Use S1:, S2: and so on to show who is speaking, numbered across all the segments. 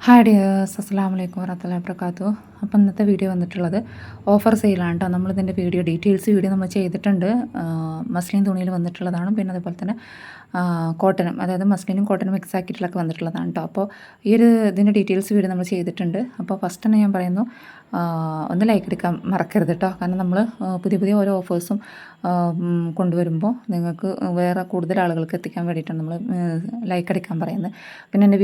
S1: Hi dears, അസ്സലാമു അലൈക്കും വറഹ്മത്തുള്ളാഹി വബറകാതുഹു. അപ്പോൾ ഇന്നത്തെ വീഡിയോ വന്നിട്ടുള്ളത് ഓഫർ സെയിലാണ് കേട്ടോ. നമ്മളിതിൻ്റെ ഡീറ്റെയിൽസ് നമ്മൾ ചെയ്തിട്ടുണ്ട്. മസ്ലിൻ തുണിയിൽ വന്നിട്ടുള്ളതാണ്. പിന്നെ അതുപോലെ തന്നെ കോട്ടനും, അതായത് മസ്ലിനും കോട്ടനും മിക്സ് ആക്കിയിട്ടുള്ളതൊക്കെ വന്നിട്ടുള്ളതാണ് കേട്ടോ. അപ്പോൾ ഈ ഒരു ഇതിൻ്റെ ഡീറ്റെയിൽസ് വീഡിയോ നമ്മൾ ചെയ്തിട്ടുണ്ട്. അപ്പോൾ ഫസ്റ്റ് തന്നെ ഞാൻ പറയുന്നു, ഒന്ന് ലൈക്ക് എടുക്കാൻ മറക്കരുത് കേട്ടോ. കാരണം നമ്മൾ പുതിയ പുതിയ ഓരോ ഓഫേഴ്സും കൊണ്ടുവരുമ്പോൾ നിങ്ങൾക്ക് വേറെ കൂടുതൽ ആളുകൾക്ക് എത്തിക്കാൻ വേണ്ടിയിട്ടാണ് നമ്മൾ ലൈക്ക് അടിക്കാൻ പറയുന്നത്. പിന്നെ എൻ്റെ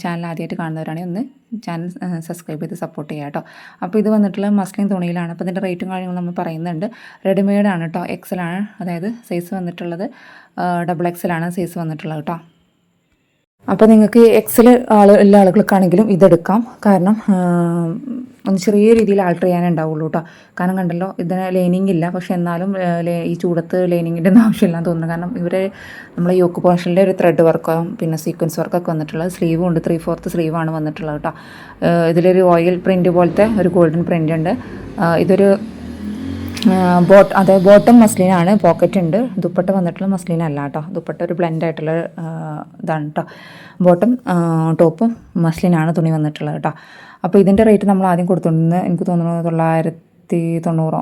S1: ചാനൽ ആദ്യമായിട്ട് കാണുന്നവരാണെങ്കിൽ ഒന്ന് ചാനൽ സബ്സ്ക്രൈബ് ചെയ്ത് സപ്പോർട്ട് ചെയ്യുക കേട്ടോ. അപ്പോൾ ഇത് വന്നിട്ടുള്ള മസ്ലിൻ തുണിയിലാണ്. അപ്പോൾ ഇതിൻ്റെ റേറ്റും കാര്യങ്ങളും നമ്മൾ പറയുന്നുണ്ട്. റെഡിമെയ്ഡ് ആണ് കേട്ടോ, എക്സലാണ്, അതായത് സൈസ് വന്നിട്ടുള്ളത് XXL ആണ് സൈസ് വന്നിട്ടുള്ളത് കേട്ടോ. അപ്പോൾ നിങ്ങൾക്ക് എക്സൽ എല്ലാ ആളുകൾക്കാണെങ്കിലും ഇതെടുക്കാം. കാരണം ഒന്ന് ചെറിയ രീതിയിൽ ആൾട്ടർ ചെയ്യാനേ ഉണ്ടാവുള്ളൂ കേട്ടോ. കാരണം കണ്ടല്ലോ, ഇതിന് ലൈനിങ് ഇല്ല. പക്ഷെ എന്നാലും ഈ ചൂടത്ത് ലൈനിങ്ങിൻ്റെ ഒന്നും ആവശ്യമില്ലാന്ന് തോന്നുന്നു. കാരണം ഇവർ നമ്മളെ യോക്ക് പോർഷനിലെ ഒരു ത്രെഡ് വർക്കും പിന്നെ സീക്വൻസ് വർക്കൊക്കെ വന്നിട്ടുള്ളത്. സ്ലീവും ഉണ്ട്, 3/4 സ്ലീവാണ് വന്നിട്ടുള്ളത് കേട്ടോ. ഇതിലൊരു ഓയിൽ പ്രിൻറ്റ് പോലത്തെ ഒരു ഗോൾഡൻ പ്രിൻ്റ് ഉണ്ട്. ഇതൊരു അതായത് ബോട്ടം മസ്ലിനാണ്, പോക്കറ്റ് ഉണ്ട്. ദുപ്പട്ട വന്നിട്ടുള്ള മസ്ലിനല്ല കേട്ടോ. ദുപ്പട്ട ഒരു ബ്ലെൻഡ് ആയിട്ടുള്ള ഇതാണ് കേട്ടോ. ബോട്ടം ടോപ്പും മസ്ലിനാണ് തുണി വന്നിട്ടുള്ളത് കേട്ടോ. അപ്പോൾ ഇതിൻ്റെ റേറ്റ് നമ്മൾ ആദ്യം കൊടുത്തിട്ടുണ്ട്, എനിക്ക് തോന്നുന്നു 990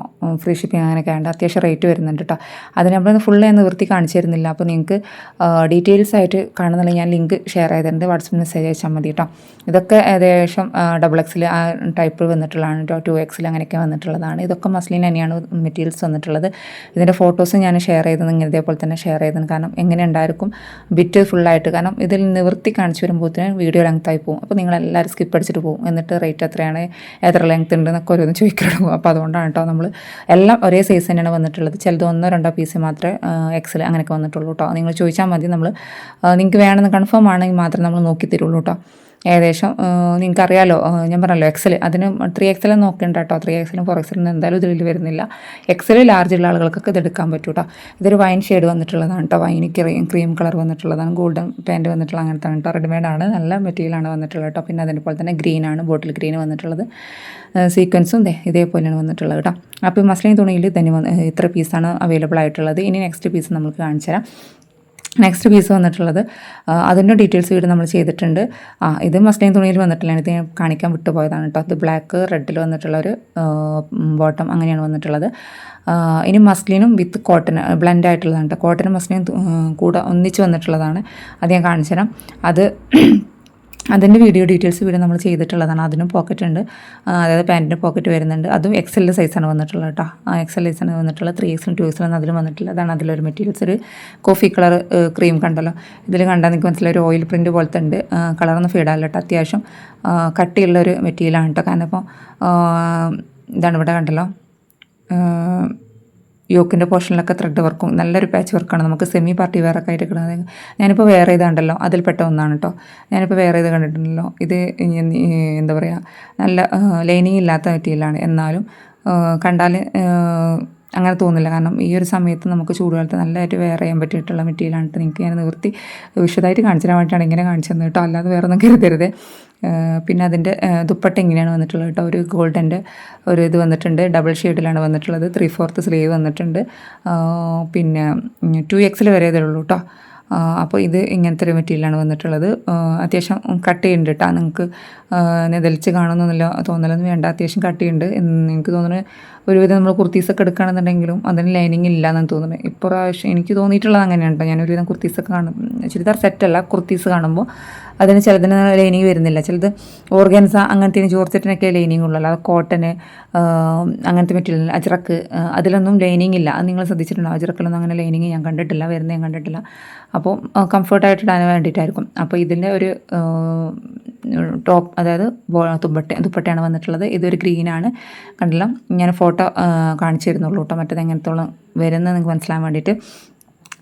S1: ഫ്രീ ഷിപ്പിംഗ് അങ്ങനെയൊക്കെ ഉണ്ട്. അത്യാവശ്യം റേറ്റ് വരുന്നുണ്ട് കേട്ടോ. അത് നമ്മൾ ഫുള്ള് ഞാൻ നിവർത്തി കാണിച്ചു തരുന്നില്ല. അപ്പോൾ നിങ്ങൾക്ക് ഡീറ്റെയിൽസ് ആയിട്ട് കാണുന്നില്ല, ഞാൻ ലിങ്ക് ഷെയർ ചെയ്തിട്ടുണ്ട്. വാട്സപ്പ് മെസ്സേജ് അയച്ചാൽ മതി കേട്ടോ. ഇതൊക്കെ ഏകദേശം XXL ആ ടൈപ്പ് വന്നിട്ടുള്ളതാണ് കേട്ടോ. 2XL അങ്ങനെയൊക്കെ വന്നിട്ടുള്ളതാണ്. ഇതൊക്കെ മസ്ലിൻ തന്നെയാണ് മെറ്റീരിയൽസ് വന്നിട്ടുള്ളത്. ഇതിൻ്റെ ഫോട്ടോസ് ഞാൻ ഷെയർ ചെയ്തത് ഇങ്ങനെ ഇതേപോലെ തന്നെ ഷെയർ ചെയ്തത്. കാരണം എങ്ങനെ ഉണ്ടായിരിക്കും ബിറ്റ് ഫുള്ളായിട്ട്. കാരണം ഇതിൽ നിവർത്തി കാണിച്ചു വരുമ്പോഴത്തേന് വീഡിയോ ലെങ്ത്തായി പോകും. അപ്പോൾ നിങ്ങളെല്ലാവരും സ്കിപ്പ് അടിച്ചിട്ട് പോകും. എന്നിട്ട് റേറ്റ് എത്രയാണ്, എത്ര ലെങ്ത് ഉണ്ട് എന്നൊക്കെ ഓരോന്ന് ചോദിക്കണം. അപ്പോൾ അതുകൊണ്ടാണ് കേട്ടോ നമ്മൾ എല്ലാം ഒരേ സൈസ് തന്നെയാണ് വന്നിട്ടുള്ളത്. ചിലത് 1-2 പീസ് മാത്രമേ XL അങ്ങനെയൊക്കെ വന്നിട്ടുള്ളൂ കേട്ടോ. നിങ്ങൾ ചോദിച്ചാൽ മതി, നമ്മൾ നിങ്ങൾക്ക് വേണമെന്ന് കൺഫേം ആണെങ്കിൽ മാത്രം നമ്മൾ നോക്കി തരുള്ളൂ കേട്ടോ. ഏകദേശം നിങ്ങൾക്കറിയാലോ, ഞാൻ പറഞ്ഞല്ലോ XL, അതിന് 3XL നോക്കേണ്ട കേട്ടോ. 3XL 4XL എന്തായാലും ഇതിൽ വരുന്നില്ല. XL ലാർജ് ഉള്ള ആളുകൾക്കൊക്കെ ഇത് എടുക്കാൻ പറ്റും കേട്ടോ. ഇതൊരു വൈൻ ഷെയ്ഡ് വന്നിട്ടുള്ളതാണ് കേട്ടോ. വൈന് ക്രീം കളർ വന്നിട്ടുള്ളതാണ്. ഗോൾഡൻ പാൻറ്റ് വന്നിട്ടുള്ള അങ്ങനത്തെ കേട്ടോ. റെഡിമെയ്ഡ് ആണ്, നല്ല മെറ്റീരിയലാണ് വന്നിട്ടുള്ളത് കേട്ടോ. പിന്നെ അതേപോലെ തന്നെ ഗ്രീനാണ്, ബോട്ടിൽ ഗ്രീൻ വന്നിട്ടുള്ളത്. സീക്വൻസും ഇതേപോലെയാണ് വന്നിട്ടുള്ളത് കേട്ടോ. അപ്പോൾ മസ്ലിൻ തുണിയിൽ തന്നെ ഇത്ര പീസാണ് അവൈലബിൾ ആയിട്ടുള്ളത്. ഇനി നെക്സ്റ്റ് പീസ് നമുക്ക് കാണിച്ചു തരാം. നെക്സ്റ്റ് പീസ് വന്നിട്ടുള്ളത് അതിൻ്റെ ഡീറ്റെയിൽസ് വീഡിയോ നമ്മൾ ചെയ്തിട്ടുണ്ട്. ഇത് മസ്ലിൻ തുണിയിൽ വന്നിട്ടില്ല, ഇത് ഞാൻ കാണിക്കാൻ വിട്ടുപോയതാണ് കേട്ടോ. ഇത് ബ്ലാക്ക് റെഡിൽ വന്നിട്ടുള്ള ഒരു ബോട്ടം അങ്ങനെയാണ് വന്നിട്ടുള്ളത്. ഇനി മസ്ലിനും വിത്ത് കോട്ടൺ ബ്ലെൻഡ് ആയിട്ടുള്ളതാണ് കേട്ടോ. കോട്ടനും മസ്ലിനും കൂടെ ഒന്നിച്ച് വന്നിട്ടുള്ളതാണ്. അത് ഞാൻ കാണിച്ചു തരാം. അതിൻ്റെ ഡീറ്റെയിൽസ് നമ്മൾ ചെയ്തിട്ടുള്ളതാണ്. അതിനും പോക്കറ്റ് ഉണ്ട്, അതായത് പാൻറ്റിൻ്റെ പോക്കറ്റ് വരുന്നുണ്ട്. അതും XL സൈസാണ് വന്നിട്ടുള്ളത് കേട്ടോ. XL സൈസാണ് വന്നിട്ടുള്ളത്. 3XL 2XL അതിലും വന്നിട്ടുള്ളത്. അതാണ് അതിലൊരു മെറ്റീരിയൽസ്, ഒരു കോഫി കളർ ക്രീം കണ്ടല്ലോ. ഇതിൽ കണ്ടാൽ നിങ്ങൾക്ക് മനസ്സിലായി, ഒരു ഓയിൽ പ്രിൻറ്റ് പോലത്തെ ഉണ്ട്. കളറൊന്നും ഫീഡാല്ല കേട്ടോ. അത്യാവശ്യം കട്ടിയുള്ളൊരു മെറ്റീരിയലാണ് കേട്ടോ. കാരണം ഇപ്പോൾ ഇതാണ് ഇവിടെ കണ്ടല്ലോ, യോക്കിൻ്റെ പോർഷനിലൊക്കെ ത്രെഡ് വർക്കും നല്ലൊരു പാച്ച് വർക്കാണ്. നമുക്ക് സെമി പാർട്ടി വെയറൊക്കെ ആയിട്ട് കിട്ടുന്നത്. ഞാനിപ്പോൾ വേറെ ഇതാണ്ടല്ലോ, അതിൽപ്പെട്ട ഒന്നാണ് കേട്ടോ. ഞാനിപ്പോൾ വേറെ ഇത് കണ്ടിട്ടുണ്ടല്ലോ. ഇത് എന്താ പറയുക, നല്ല ലൈനിങ് ഇല്ലാത്ത മെറ്റീരിയലാണ്. എന്നാലും കണ്ടാൽ അങ്ങനെ തോന്നില്ല. കാരണം ഈ ഒരു സമയത്ത് നമുക്ക് ചൂടുകാലത്ത് നല്ലതായിട്ട് വെയർ ചെയ്യാൻ പറ്റിയിട്ടുള്ള മെറ്റീരിയലാണ്. നിങ്ങൾക്ക് ഞാൻ നിവർത്തി വിശദമായിട്ട് കാണിച്ചു തരാൻ വേണ്ടിയിട്ടാണ് ഇങ്ങനെ കാണിച്ചു തന്നത് കേട്ടോ. അല്ലാതെ വേറെ ഒന്നും കരുതരുത്. പിന്നെ അതിൻ്റെ ദുപ്പട്ട ഇങ്ങനെയാണ് വന്നിട്ടുള്ളത് കേട്ടോ. ഒരു ഗോൾഡൻ്റെ ഒരു ഇത് വന്നിട്ടുണ്ട്. ഡബിൾ ഷെയ്ഡിലാണ് വന്നിട്ടുള്ളത്. 3/4 സ്ലീവ് വന്നിട്ടുണ്ട്. പിന്നെ 2XL വരെ ഇതുള്ളൂ കേട്ടോ. അപ്പോൾ ഇത് ഇങ്ങനത്തെ ഒരു മെറ്റീരിയലാണ് വന്നിട്ടുള്ളത്. അത്യാവശ്യം കട്ടിയുണ്ട് കേട്ടോ. നിങ്ങൾക്ക് നെതലിച്ച് കാണുന്നൊന്നുമില്ല തോന്നലൊന്നും വേണ്ട. അത്യാവശ്യം കട്ടിയുണ്ട്. എനിക്ക് തോന്നുന്നത് ഒരുവിധം നമ്മൾ കുർത്തീസൊക്കെ എടുക്കുകയാണെന്നുണ്ടെങ്കിലും അതിന് ലൈനിങ് ഇല്ല എന്നാണ് തോന്നുന്നത്. ഇപ്രാവശ്യം എനിക്ക് തോന്നിയിട്ടുള്ളത് അങ്ങനെയാണ് കേട്ടോ. ഞാൻ ഒരുവിധം കുർത്തീസൊക്കെ ചുരിദാർ സെറ്റല്ല, കുർത്തീസ് കാണുമ്പോൾ അതിന് ചിലതിന് ലൈനിങ് വരുന്നില്ല. ചിലത് ഓർഗൻസ അങ്ങനത്തെ ജോർജറ്റിനൊക്കെ ലൈനിങ് ഉള്ളല്ലോ. അത് കോട്ടന് അങ്ങനത്തെ മെറ്റീരിയൽ, അജ്രക്ക്, അതിലൊന്നും ലൈനിങ് ഇല്ല. അത് നിങ്ങൾ ശ്രദ്ധിച്ചിട്ടുണ്ടോ? അജ്രക്കിലൊന്നും അങ്ങനെ ലൈനിങ് ഞാൻ കണ്ടിട്ടില്ല, വരുന്നത് ഞാൻ കണ്ടിട്ടില്ല. അപ്പോൾ കംഫർട്ടായിട്ട് ഇടാൻ വേണ്ടിയിട്ടായിരിക്കും. അപ്പോൾ ഇതിൻ്റെ ഒരു ടോപ്പ്, അതായത് ദുപ്പട്ടയാണ് വന്നിട്ടുള്ളത്. ഇതൊരു ഗ്രീനാണ് കണ്ടല്ലോ. ഞാൻ ഫോട്ടോ കാണിച്ചു തരുന്നുള്ളൂ കേട്ടോ. മറ്റേത് എങ്ങനത്തോളം വരുന്നത് നിങ്ങൾക്ക് മനസ്സിലാൻ വേണ്ടിയിട്ട്.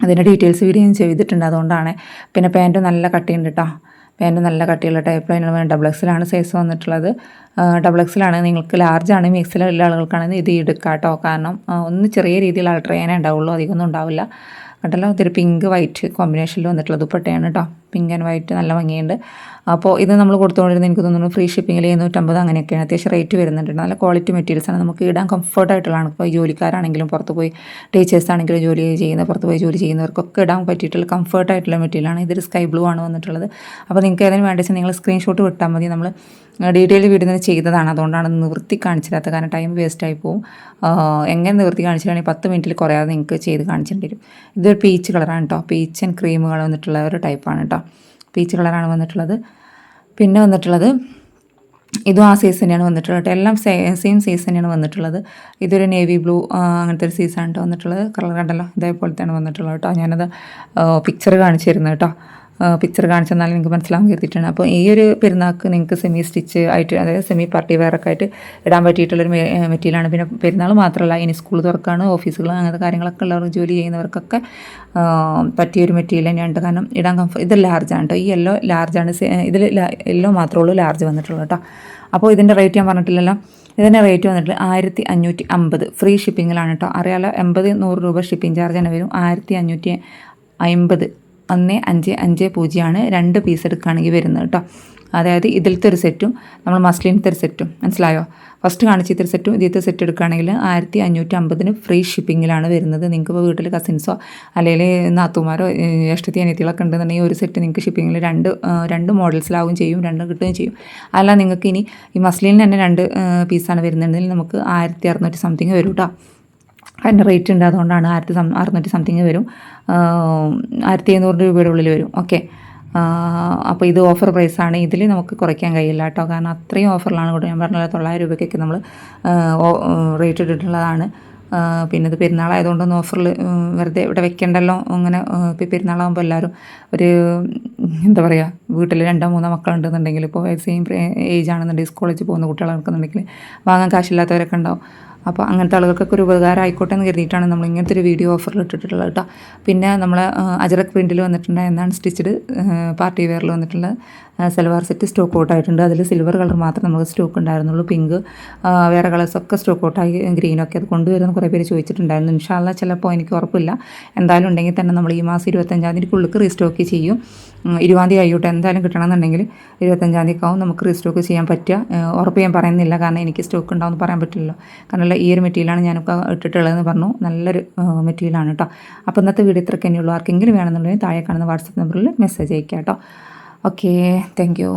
S1: അതിൻ്റെ ഡീറ്റെയിൽസ് വീഡിയോ ഞാൻ ചെയ്തിട്ടുണ്ട്, അതുകൊണ്ടാണ്. പിന്നെ പാൻറ്റ് നല്ല കട്ടിയുണ്ട് കേട്ടോ. പാൻറ്റ് നല്ല കട്ടിയുള്ള ടൈപ്പ് ലൈനാണ്. XXL ആണ് സൈസ് വന്നിട്ടുള്ളത്. XXL ആണ്. നിങ്ങൾക്ക് ലാർജാണ് XL എല്ലാ ആളുകൾക്കാണെങ്കിൽ ഇത് എടുക്കാം കേട്ടോ. കാരണം ഒന്ന് ചെറിയ രീതിയിൽ ആൾട്ടർ ചെയ്യാനേ ഉണ്ടാവുള്ളൂ, അധികമൊന്നും ഉണ്ടാവില്ല. കണ്ടല്ലോ, ഇതൊരു പിങ്ക് വൈറ്റ് കോമ്പിനേഷനിൽ വന്നിട്ടുള്ള ദുപ്പട്ടയാണ് കേട്ടോ. പിങ്ക് ആൻഡ് വൈറ്റ് നല്ല ഭംഗിയുണ്ട്. അപ്പോൾ ഇത് നമ്മൾ കൊടുത്തുകൊണ്ടിരുന്നത് എനിക്ക് തോന്നുന്നു ഫ്രീ ഷിപ്പിങ്ങിൽ 750 അങ്ങനെയൊക്കെയാണ്. അത്യാവശ്യം റേറ്റ് വരുന്നുണ്ട്. നല്ല ക്വാളിറ്റി മെറ്റീരിയൽസാണ്, നമുക്ക് ഇടാൻ കംഫർട്ടായിട്ടുള്ളതാണ്. ഇപ്പോൾ ജോലിക്കാരാണെങ്കിലും പുറത്ത് പോയി ടീച്ചേഴ്സ് ആണെങ്കിലും പുറത്ത് പോയി ജോലി ചെയ്യുന്നവർക്കൊക്കെ ഇടാൻ പറ്റിയിട്ടുള്ള കംഫർട്ടായിട്ടുള്ള മെറ്റീരിയലാണ്. ഇതൊരു സ്കൈ ബ്ലൂ ആണ് വന്നിട്ടുള്ളത്. അപ്പോൾ നിങ്ങൾക്ക് ഏതെങ്കിലും വേണ്ട വെച്ചാൽ നിങ്ങൾ സ്ക്രീൻഷോട്ട് വിട്ടാൽ മതി. നമ്മൾ ഡീറ്റെയിൽ വീഡിയോ തന്നെ ചെയ്തതാണ്, അതുകൊണ്ടാണ് നിവൃത്തി കാണിച്ചില്ലാത്ത, കാരണം ടൈം വേസ്റ്റായി പോകും. എങ്ങനെ നിവൃത്തി കാണിച്ചിട്ടാണെങ്കിൽ 10 മിനിറ്റിൽ കുറയാതെ നിങ്ങൾക്ക് ചെയ്ത് കാണിച്ചിട്ട് വരും. ഇതൊരു പീച്ച് കളറാണ് കേട്ടോ, പീച്ച് ആൻഡ് ക്രീമുകൾ വന്നിട്ടുള്ള ഒരു ടൈപ്പാണ് കേട്ടോ. പീച്ച് കളറാണ് വന്നിട്ടുള്ളത്. പിന്നെ വന്നിട്ടുള്ളത് ഇതും ആ സൈസ് തന്നെയാണ് വന്നിട്ടുള്ളത്. എല്ലാം സെയിം സൈസ് തന്നെയാണ് വന്നിട്ടുള്ളത്. ഇതൊരു നേവി ബ്ലൂ അങ്ങനത്തെ ഒരു സൈസാണ് കേട്ടോ വന്നിട്ടുള്ളത്. കളർ കണ്ടല്ലോ, ഇതേപോലത്തെയാണ് വന്നിട്ടുള്ളത് കേട്ടോ. ഞാനത് പിക്ചർ കാണിച്ചു തരുന്നത് കേട്ടോ. പിക്ചർ കാണിച്ചെന്നാൽ നിങ്ങൾക്ക് മനസ്സിലാകാൻ കരുതിയിട്ടാണ്. അപ്പോൾ ഈ ഒരു പെരുന്നാൾക്ക് നിങ്ങൾക്ക് സെമി സ്റ്റിച്ച് ആയിട്ട്, അതായത് സെമി പാർട്ടി വെയറൊക്കെ ആയിട്ട് ഇടാൻ പറ്റിയിട്ടുള്ളൊരു മെറ്റീരിയലാണ്. പിന്നെ പെരുന്നാൾ മാത്രമല്ല, ഇനി സ്കൂൾ തുറക്കാണ്, ഓഫീസുകൾ അങ്ങനത്തെ കാര്യങ്ങളൊക്കെ ഉള്ളവർ ജോലി ചെയ്യുന്നവർക്കൊക്കെ പറ്റിയൊരു മെറ്റീരിയൽ തന്നെയാണ്. കാരണം ഇടാൻ ഇത് ലാർജാണ് കേട്ടോ. ഈ യെല്ലോ ലാർജാണ്, ഇതിൽ യെല്ലോ മാത്രമേ ഉള്ളൂ ലാർജ് വന്നിട്ടുള്ളൂ കേട്ടോ. അപ്പോൾ ഇതിൻ്റെ റേറ്റ് ഞാൻ പറഞ്ഞിട്ടില്ലല്ലോ. ഇതിൻ്റെ റേറ്റ് വന്നിട്ട് 1550 ഫ്രീ ഷിപ്പിങ്ങിലാണ് കേട്ടോ. അറിയാലോ, 80-100 രൂപ ഷിപ്പിംഗ് ചാർജ് തന്നെ വരും. 1550 1550 2 പീസ് എടുക്കുകയാണെങ്കിൽ വരുന്നത് കേട്ടോ. അതായത് ഇതിലത്തെ ഒരു സെറ്റും നമ്മൾ മസ്ലിനത്തെ ഒരു സെറ്റും, മനസ്സിലായോ? ഫസ്റ്റ് കാണിച്ചൊരു സെറ്റും ഇതിലത്തെ സെറ്റ് എടുക്കുകയാണെങ്കിൽ 1550 ഫ്രീ ഷിപ്പിങ്ങിലാണ് വരുന്നത്. നിങ്ങൾക്ക് ഇപ്പോൾ വീട്ടിൽ കസിൻസോ അല്ലെങ്കിൽ നാത്തുമാരോ ജ്യേഷ്ഠത്തി അനിയത്തികളൊക്കെ ഉണ്ടെന്നുണ്ടെങ്കിൽ ഒരു സെറ്റ് നിങ്ങൾക്ക് ഷിപ്പിങ്ങിൽ രണ്ട് മോഡൽസിലാവും ചെയ്യും, 2 കിട്ടുകയും ചെയ്യും. അല്ല നിങ്ങൾക്ക് ഇനി ഈ മസ്ലിനിൽ തന്നെ 2 പീസാണ് വരുന്നുണ്ടെങ്കിൽ നമുക്ക് 1600 സംതിങ് വരും കേട്ടോ. അതിൻ്റെ റേറ്റ് ഉണ്ട്, അതുകൊണ്ടാണ് 1600 സംതിങ് വരും. 1700 രൂപയുടെ ഉള്ളിൽ വരും. ഓക്കെ, അപ്പോൾ ഇത് ഓഫർ പ്രൈസാണ്. ഇതിൽ നമുക്ക് കുറയ്ക്കാൻ കഴിയില്ല കേട്ടോ, കാരണം അത്രയും ഓഫറിലാണ് കൂടെ. ഞാൻ പറഞ്ഞല്ലോ 900 രൂപയ്ക്കൊക്കെ നമ്മൾ റേറ്റ് ഇട്ടിട്ടുള്ളതാണ്. പിന്നെ ഇത് പെരുന്നാളായതുകൊണ്ടൊന്നും ഓഫറിൽ വെറുതെ ഇവിടെ വെക്കണ്ടല്ലോ. അങ്ങനെ ഇപ്പോൾ പെരുന്നാളാകുമ്പോൾ എല്ലാവരും ഒരു എന്താ പറയുക, വീട്ടിൽ 2-3 മക്കളുണ്ടെന്നുണ്ടെങ്കിൽ, ഇപ്പോൾ സെയിം ഏജ് ആണെന്നുണ്ടെങ്കിൽ കോളേജിൽ പോകുന്ന കുട്ടികൾ നടക്കുന്നുണ്ടെങ്കിൽ വാങ്ങാൻ കാശില്ലാത്തവരൊക്കെ ഉണ്ടാവും. അപ്പോൾ അങ്ങനത്തെ ആളുകൾക്കൊക്കെ ഒരു ഉപകാരം ആയിക്കോട്ടെ എന്ന് കരുതിയിട്ടാണ് നമ്മൾ ഇങ്ങനത്തെ ഒരു വീഡിയോ ഓഫറിൽ ഇട്ടിട്ടുള്ളത് കേട്ടോ. പിന്നെ നമ്മൾ അജറക് പ്രിൻറ്റിൽ വന്നിട്ടുണ്ട്, എന്താണ് സ്റ്റിച്ചഡ് പാർട്ടി വെയറിൽ വന്നിട്ടുള്ള സൽവാർ സെറ്റ് സ്റ്റോക്ക് ഔട്ട് ആയിട്ടുണ്ട്. അതിൽ സിൽവർ കളർ മാത്രം നമുക്ക് സ്റ്റോക്ക് ഉണ്ടായിരുന്നുള്ളൂ. പിങ്ക് വേറെ കളേഴ്സൊക്കെ സ്റ്റോക്ക് ഔട്ടായി, ഗ്രീനൊക്കെ അത് കൊണ്ടുവരുമെന്ന് കുറേ പേര് ചോദിച്ചിട്ടുണ്ടായിരുന്നു. ഇൻഷാ അല്ലാഹ് ചിലപ്പോൾ എനിക്ക് ഉറപ്പില്ല, എന്തായാലും ഉണ്ടെങ്കിൽ തന്നെ നമ്മൾ ഈ മാസം 25-ാം തീയതിക്കുള്ളിൽ റീസ്റ്റോക്ക് ചെയ്യും. 20-ാം തീയതി ആയിക്കോട്ടെ, എന്തായാലും കിട്ടണമെന്നുണ്ടെങ്കിൽ 25-ാം തീയതിക്കാവും നമുക്ക് റീസ്റ്റോക്ക് ചെയ്യാൻ പറ്റുക. ഉറപ്പ് ഞാൻ പറയുന്നില്ല, കാരണം എനിക്ക് സ്റ്റോക്ക് ഉണ്ടാവുമെന്ന് പറയാൻ പറ്റില്ലല്ലോ. കാരണം ഈ ഒരു മെറ്റീരിയലാണ് ഞാനൊക്കെ ഇട്ടിട്ടുള്ളതെന്ന് പറഞ്ഞു. നല്ലൊരു മെറ്റീരിയലാണ് കേട്ടോ. അപ്പോൾ ഇന്നത്തെ വീഡിയോ ഇത്രയ്ക്ക് തന്നെയുള്ളൂ. ആർക്കെങ്കിലും വേണമെന്നുണ്ടെങ്കിൽ താഴെ കാണുന്ന വാട്സപ്പ് നമ്പറിൽ മെസ്സേജ് അയക്കാം കേട്ടോ. Okay, thank you.